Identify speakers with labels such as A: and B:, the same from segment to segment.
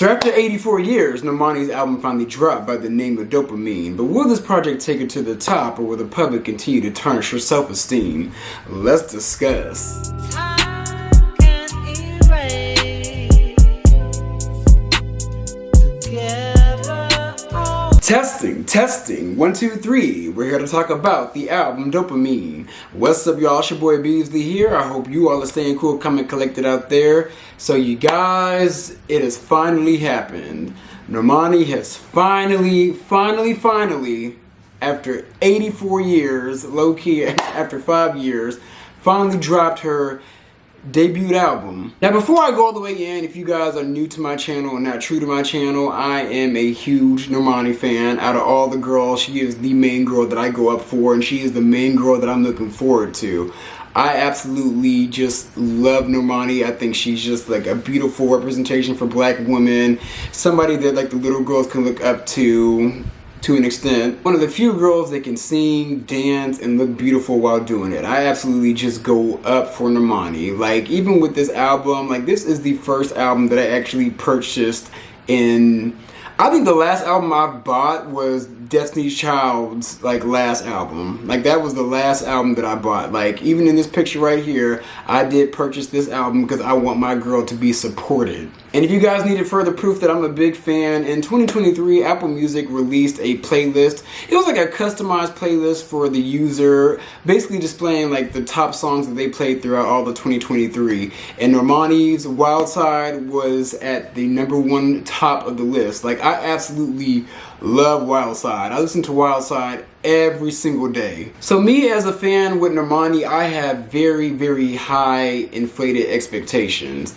A: So after 84 years, Normani's album finally dropped by the name of Dopamine. But will this project take her to the top, or will the public continue to tarnish her self-esteem? Let's discuss. Testing, 1, 2, 3. We're here to talk about the album Dopamine. What's up, y'all? It's your boy Beasley here. I hope you all are staying cool, calm, and collected out there. So you guys, it has finally happened. Normani has finally, after 84 years, low-key, after 5 years, finally dropped her debut album. Now before I go all the way in, if you guys are new to my channel and not true to my channel, I am a huge Normani fan. Out of all the girls, she is the main girl that I go up for, and she is the main girl that I'm looking forward to. I absolutely just love Normani. I think she's just like a beautiful representation for black women, somebody that like the little girls can look up to an extent. One of the few girls that can sing, dance, and look beautiful while doing it. I absolutely just go up for Normani. Like, even with this album, like, this is the first album that I actually purchased in... I think the last album I bought was Destiny's Child's like last album. Like, that was the last album that I bought. Like, even in this picture right here, I did purchase this album because I want my girl to be supported. And if you guys needed further proof that I'm a big fan, in 2023, Apple Music released a playlist. It was like a customized playlist for the user, basically displaying like the top songs that they played throughout all the 2023. And Normani's Wild Side was at the #1 top of the list. Like, I absolutely love Wild Side. I listen to Wild Side every single day. So me as a fan with Normani, I have very, very high inflated expectations.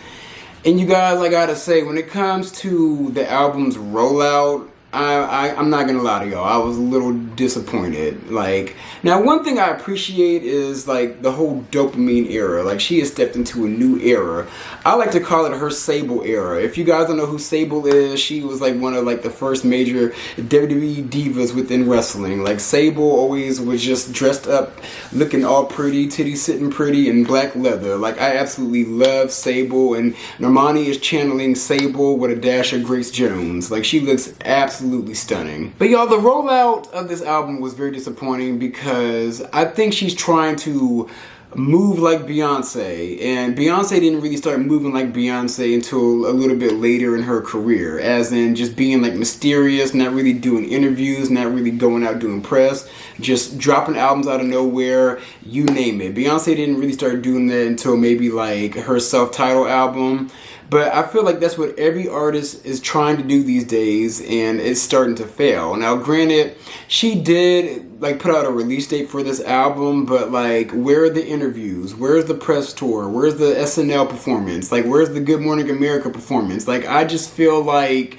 A: And you guys, I gotta say, when it comes to the album's rollout, I'm not gonna lie to y'all, I was a little disappointed. Like, now one thing I appreciate is like the whole Dopamine era. Like, she has stepped into a new era. I like to call it her Sable era. If you guys don't know who Sable is, she was like one of like the first major WWE divas within wrestling. Like, Sable always was just dressed up, looking all pretty, titties sitting pretty, in black leather. Like, I absolutely love Sable, and Normani is channeling Sable with a dash of Grace Jones. Like, she looks absolutely stunning. But y'all, the rollout of this album was very disappointing because I think she's trying to move like Beyonce, and Beyonce didn't really start moving like Beyonce until a little bit later in her career, as in just being like mysterious, not really doing interviews, not really going out doing press, just dropping albums out of nowhere, you name it. Beyonce didn't really start doing that until maybe like her self-titled album. But I feel like that's what every artist is trying to do these days, and it's starting to fail. Now, granted, she did like put out a release date for this album, but like, where are the interviews? Where's the press tour? Where's the SNL performance? Like, where's the Good Morning America performance? Like, I just feel like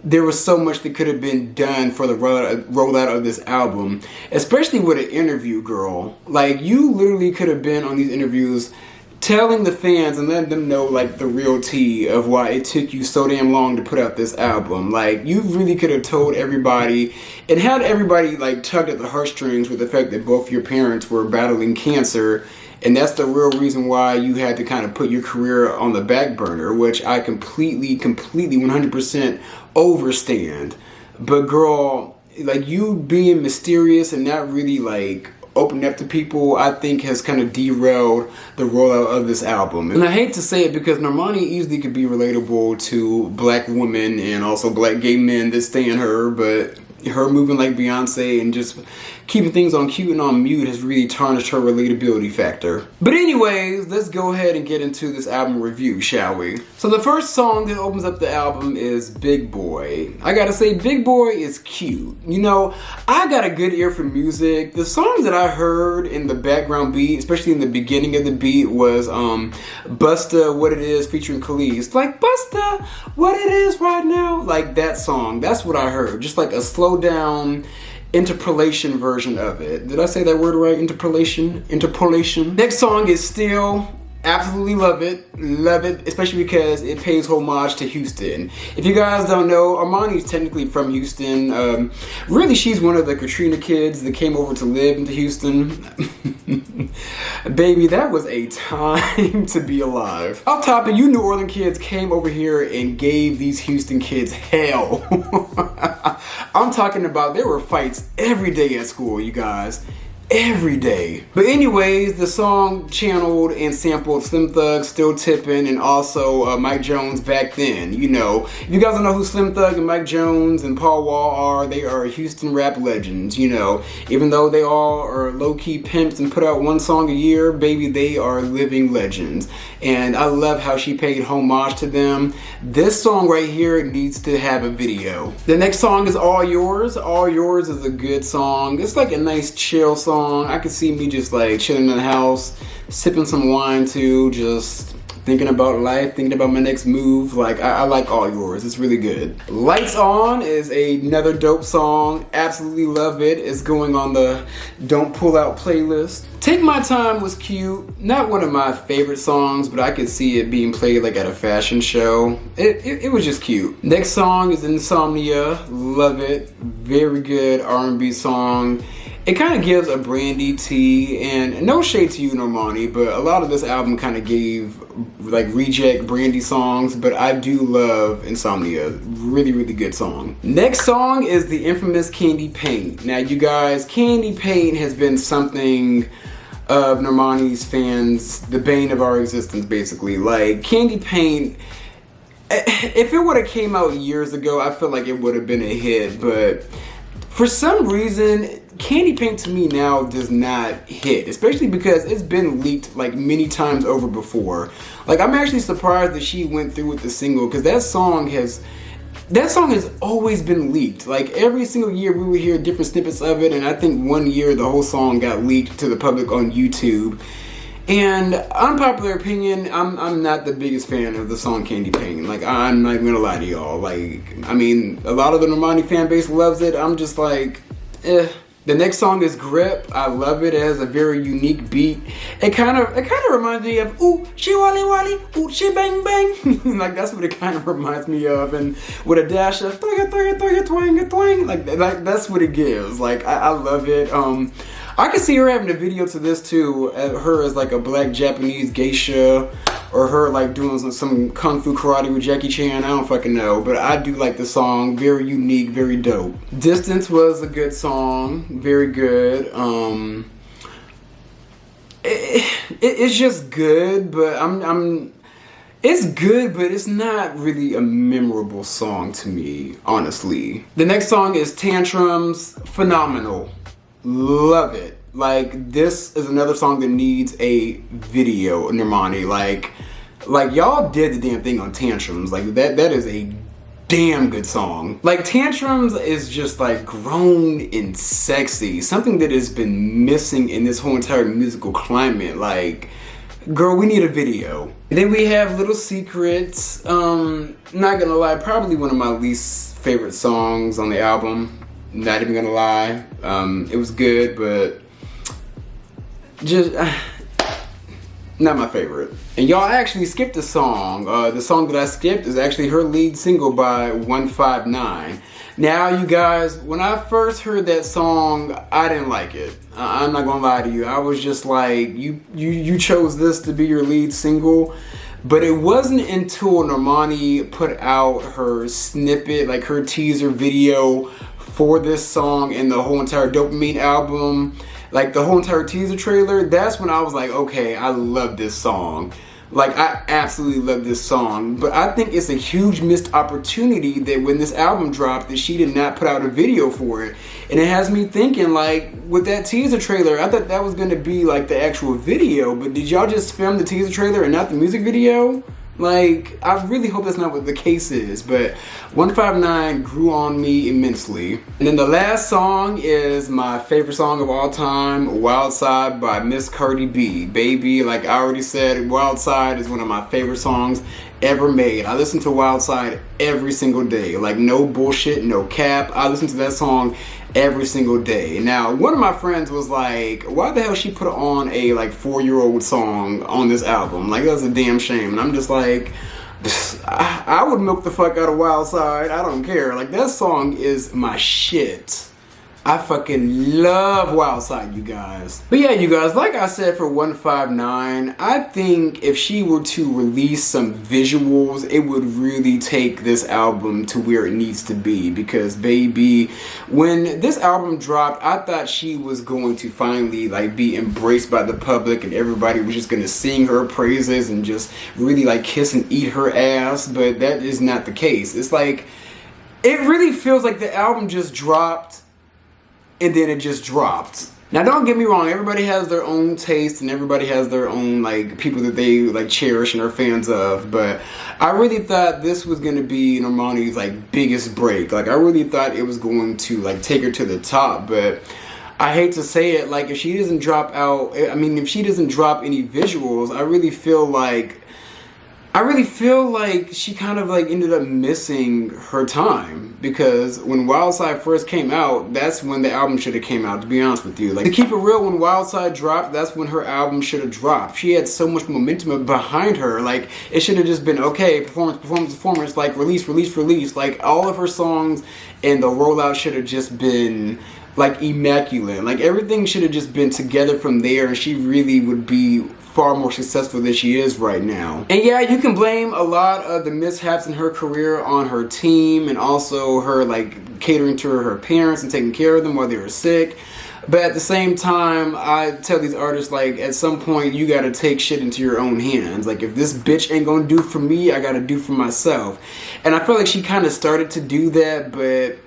A: there was so much that could have been done for the rollout of this album, especially with an interview, girl. Like, you literally could have been on these interviews telling the fans and letting them know like the real tea of why it took you so damn long to put out this album. Like, you really could have told everybody and had everybody like tugged at the heartstrings with the fact that both your parents were battling cancer, and that's the real reason why you had to kind of put your career on the back burner, which I completely 100% overstand. But girl, like, you being mysterious and not really like opening up to people, I think has kind of derailed the rollout of this album. And I hate to say it because Normani easily could be relatable to black women and also black gay men that stand her, but her moving like Beyonce and just keeping things on cute and on mute has really tarnished her relatability factor. But anyways, let's go ahead and get into this album review, shall we? So the first song that opens up the album is Big Boy. I gotta say, Big Boy is cute. You know, I got a good ear for music. The songs that I heard in the background beat, especially in the beginning of the beat, was Busta, What It Is featuring Khalees. Like, Busta, What It Is right now. Like, that song, that's what I heard. Just like a slow down interpolation version of it. Did I say that word right? Interpolation? Next song is Still. Absolutely love it, especially because it pays homage to Houston. If you guys don't know, Normani is technically from Houston. Really, she's one of the Katrina kids that came over to live into Houston. Baby, that was a time to be alive. Off topic, you New Orleans kids came over here and gave these Houston kids hell. I'm talking about there were fights every day at school, you guys. Every day. But anyways, the song channeled and sampled Slim Thug, Still Tippin', and also Mike Jones back then. You know, if you guys don't know who Slim Thug and Mike Jones and Paul Wall are, they are Houston rap legends, you know. Even though they all are low-key pimps and put out one song a year, baby, they are living legends. And I love how she paid homage to them. This song right here needs to have a video. The next song is All Yours. All Yours is a good song. It's like a nice chill song. I could see me just like chilling in the house, sipping some wine too, just thinking about life, thinking about my next move. Like, I like All Yours. It's really good. Lights On is another dope song. Absolutely love it. It's going on the Don't Pull Out playlist. Take My Time was cute. Not one of my favorite songs, but I could see it being played like at a fashion show. It was just cute. Next song is Insomnia. Love it. Very good R&B song. It kind of gives a Brandy tea, and no shade to you, Normani, but a lot of this album kind of gave like reject Brandy songs, but I do love Insomnia. Really, really good song. Next song is the infamous Candy Paint. Now, you guys, Candy Paint has been something of Normani's fans, the bane of our existence, basically. Like, Candy Paint, if it would have came out years ago, I feel like it would have been a hit, but for some reason, Candy Paint to me now does not hit, especially because it's been leaked like many times over before. Like, I'm actually surprised that she went through with the single, because that song has always been leaked. Like, every single year we would hear different snippets of it, and I think one year the whole song got leaked to the public on YouTube. And unpopular opinion, I'm not the biggest fan of the song Candy Paint. Like, I'm not gonna lie to y'all. Like, I mean, a lot of the Normani fan base loves it. I'm just like, eh. The next song is Grip. I love it. It has a very unique beat. It kind of reminds me of ooh, she wally wally, ooh, she bang bang. Like, that's what it kind of reminds me of, and with a dash of twang twang twang. Like that's what it gives. Like, I love it. I could see her having a video to this too. Her as like a black Japanese geisha, or her like doing some kung fu karate with Jackie Chan. I don't fucking know, but I do like the song. Very unique, very dope. Distance was a good song, very good. It's just good, but it's good, but it's not really a memorable song to me, honestly. The next song is Tantrums. Phenomenal. Love it. Like, this is another song that needs a video, Normani. Like y'all did the damn thing on Tantrums. Like, that is a damn good song. Like, Tantrums is just like grown and sexy. Something that has been missing in this whole entire musical climate. Like, girl, we need a video. And then we have Little Secrets. Not gonna lie, probably one of my least favorite songs on the album. Not even gonna lie. It was good, but just not my favorite. And y'all actually skipped a song. The song that I skipped is actually her lead single by 159. Now, you guys, when I first heard that song, I didn't like it. I'm not gonna lie to you. I was just like, you chose this to be your lead single. But it wasn't until Normani put out her snippet, like her teaser video for this song and the whole entire Dopamine album, like the whole entire teaser trailer, that's when I was like, okay, I love this song. Like, I absolutely love this song. But I think it's a huge missed opportunity that when this album dropped, that she did not put out a video for it. And it has me thinking, like, with that teaser trailer, I thought that was going to be like the actual video, but did y'all just film the teaser trailer and not the music video? Like, I really hope that's not what the case is, but 159 grew on me immensely. And then the last song is my favorite song of all time, Wild Side by Miss Cardi B. Baby, like I already said, Wild Side is one of my favorite songs ever made. I listen to Wild Side every single day. Like, no bullshit, no cap. I listen to that song every single day. Now, one of my friends was like, why the hell she put on a like 4-year-old song on this album? Like, that's a damn shame. And I'm just like, I would milk the fuck out of Wild Side. I don't care. Like, that song is my shit. I fucking love Wild Side, you guys. But yeah, you guys, like I said for 159, I think if she were to release some visuals, it would really take this album to where it needs to be. Because, baby, when this album dropped, I thought she was going to finally, like, be embraced by the public and everybody was just gonna sing her praises and just really, like, kiss and eat her ass. But that is not the case. It's like, it really feels like the album just dropped and then it just dropped. Now, don't get me wrong, everybody has their own taste and everybody has their own, like, people that they, like, cherish and are fans of, but I really thought this was going to be Normani's, like, biggest break. Like, I really thought it was going to, like, take her to the top, but I hate to say it, like, if she doesn't drop if she doesn't drop any visuals, I really feel like she kind of like ended up missing her time, because when Wild Side first came out, that's when the album should have came out, to be honest with you. Like, to keep it real, when Wild Side dropped, that's when her album should have dropped. She had so much momentum behind her. Like, it should have just been, okay, performance, like, release. Like, all of her songs and the rollout should have just been, like, immaculate. Like, everything should have just been together from there, and she really would be far more successful than she is right now. And yeah, you can blame a lot of the mishaps in her career on her team and also her, like, catering to her parents and taking care of them while they were sick. But at the same time, I tell these artists, like, at some point you gotta take shit into your own hands. Like, if this bitch ain't gonna do for me, I gotta do for myself. And I feel like she kind of started to do that, but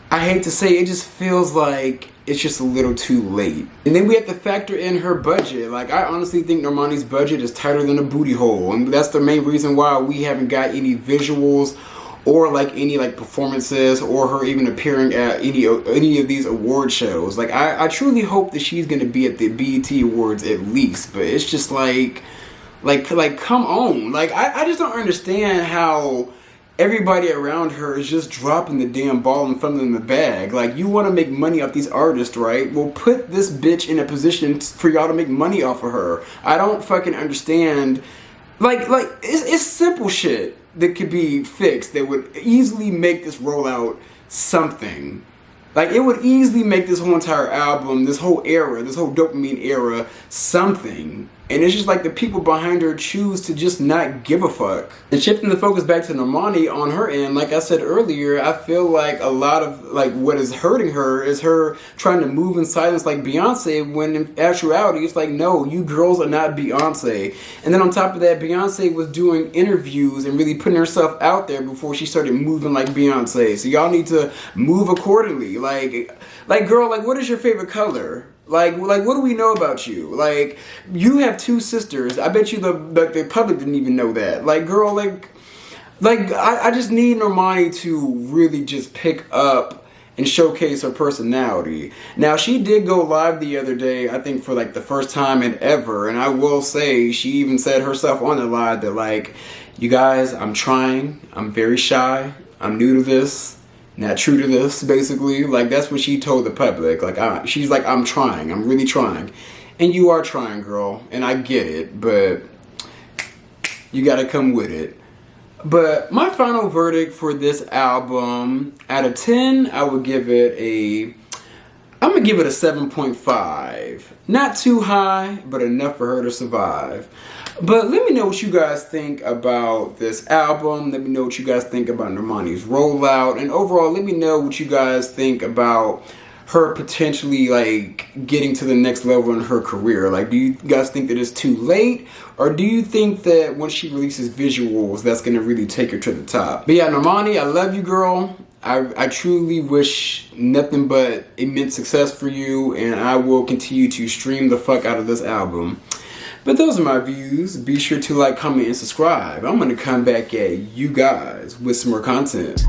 A: I hate to say it just feels like it's just a little too late. And then we have to factor in her budget. Like, I honestly think Normani's budget is tighter than a booty hole, and that's the main reason why we haven't got any visuals or like any like performances or her even appearing at any of these award shows. Like, I truly hope that she's gonna be at the BET Awards at least, but it's just like come on. Like, I just don't understand how everybody around her is just dropping the damn ball in front of them in the bag. Like, you want to make money off these artists, right? Well, put this bitch in a position for y'all to make money off of her. I don't fucking understand. Like it's simple shit that could be fixed that would easily make this rollout something. Like, it would easily make this whole entire album, this whole era, this whole Dopamine era, something. And it's just like the people behind her choose to just not give a fuck. And shifting the focus back to Normani on her end, like I said earlier, I feel like a lot of like what is hurting her is her trying to move in silence like Beyonce, when in actuality it's like, no, you girls are not Beyonce. And then on top of that, Beyonce was doing interviews and really putting herself out there before she started moving like Beyonce. So y'all need to move accordingly. Like girl, like, what is your favorite color? Like what do we know about you? Like, you have 2 sisters. I bet you the public didn't even know that. Like, girl, I just need Normani to really just pick up and showcase her personality. Now, she did go live the other day, I think for like the first time in ever, and I will say, she even said herself on the live that, like, you guys, I'm trying. I'm very shy. I'm new to this. Not true to this, basically. Like, that's what she told the public. Like, she's like, I'm trying. I'm really trying. And you are trying, girl. And I get it, but you gotta come with it. But my final verdict for this album, out of 10, I would give it I'm gonna give it a 7.5. Not too high, but enough for her to survive. But let me know what you guys think about this album. Let me know what you guys think about Normani's rollout. And overall, let me know what you guys think about her potentially, like, getting to the next level in her career. Like, do you guys think that it's too late? Or do you think that when she releases visuals, that's going to really take her to the top? But yeah, Normani, I love you, girl. I truly wish nothing but immense success for you. And I will continue to stream the fuck out of this album. But those are my views. Be sure to like, comment, and subscribe. I'm going to come back at you guys with some more content.